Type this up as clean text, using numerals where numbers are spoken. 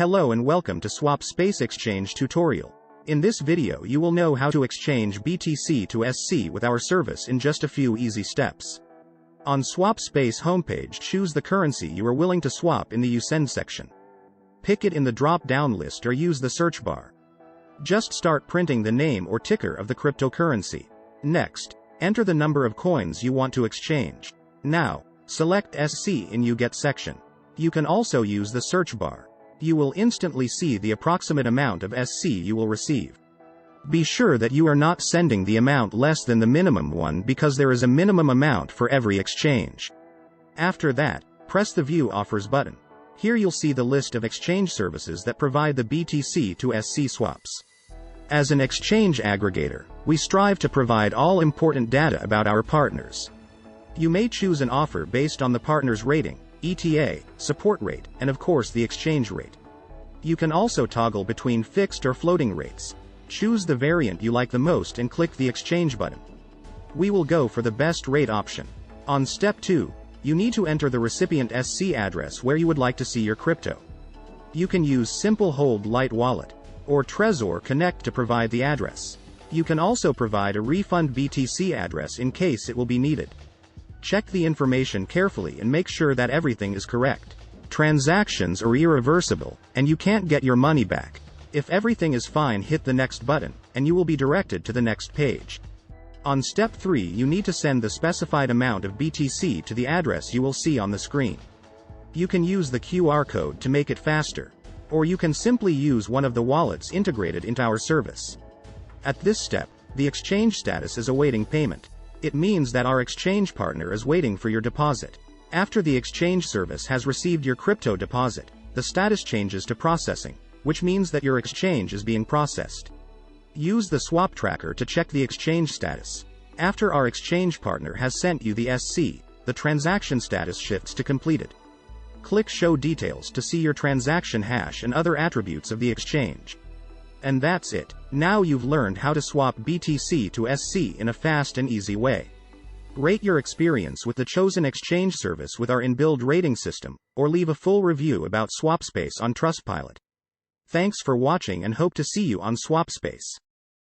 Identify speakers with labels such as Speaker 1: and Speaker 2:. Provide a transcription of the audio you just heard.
Speaker 1: Hello and welcome to SwapSpace exchange tutorial. In this video you will know how to exchange BTC to SC with our service in just a few easy steps. On SwapSpace homepage, choose the currency you are willing to swap in the USEND section. Pick it in the drop-down list or use the search bar. Just start printing the name or ticker of the cryptocurrency. Next, enter the number of coins you want to exchange. Now, select SC in UGET section. You can also use the search bar. You will instantly see the approximate amount of SC you will receive. Be sure that you are not sending the amount less than the minimum one because there is a minimum amount for every exchange. After that, press the View Offers button. Here you'll see the list of exchange services that provide the BTC to SC swaps. As an exchange aggregator, we strive to provide all important data about our partners. You may choose an offer based on the partner's rating, ETA, support rate, and of course the exchange rate. You can also toggle between fixed or floating rates. Choose the variant you like the most and click the exchange button. We will go for the best rate option. On step 2, you need to enter the recipient SC address where you would like to see your crypto. You can use Simple Hold Lite Wallet or Trezor Connect to provide the address. You can also provide a refund BTC address in case it will be needed. Check the information carefully and make sure that everything is correct. Transactions are irreversible, and you can't get your money back. If everything is fine, hit the next button, and you will be directed to the next page. On step 3, you need to send the specified amount of BTC to the address you will see on the screen. You can use the QR code to make it faster, or you can simply use one of the wallets integrated into our service. At this step, the exchange status is awaiting payment. It means that our exchange partner is waiting for your deposit. After the exchange service has received your crypto deposit, the status changes to processing, which means that your exchange is being processed. Use the swap tracker to check the exchange status. After our exchange partner has sent you the SC, the transaction status shifts to completed. Click Show Details to see your transaction hash and other attributes of the exchange. And that's it. Now you've learned how to swap BTC to SC in a fast and easy way. Rate your experience with the chosen exchange service with our inbuilt rating system, or leave a full review about SwapSpace on Trustpilot. Thanks for watching and hope to see you on SwapSpace.